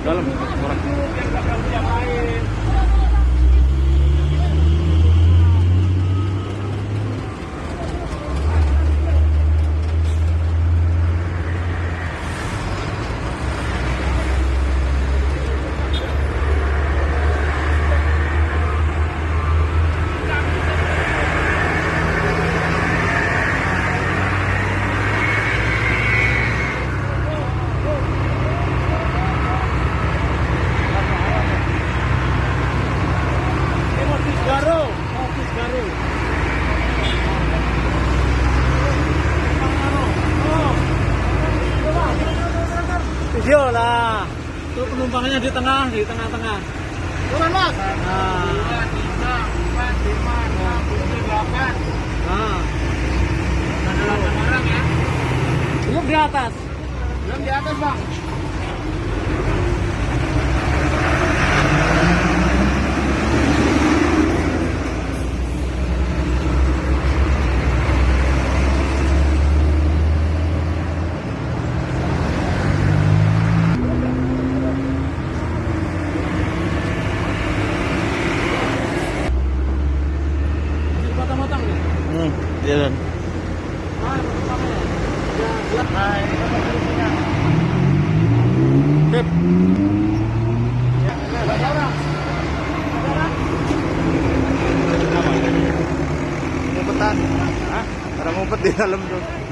Dalam orang. Video lah. Tuh penumpangnya di tengah-tengah. Turun mas. Nah. 2, 3, 4, 5, 6, 7, 8. Nah. Ada 8 orang ya. Belum di atas. Belum di atas bang. Potong-potong nih. Jalan. Ah, potong-potongnya. Ya, Nah ini kan posisinya. sip. Ya, ada orang. Ngumpetan. Hah? Ada ngumpet di dalam tuh.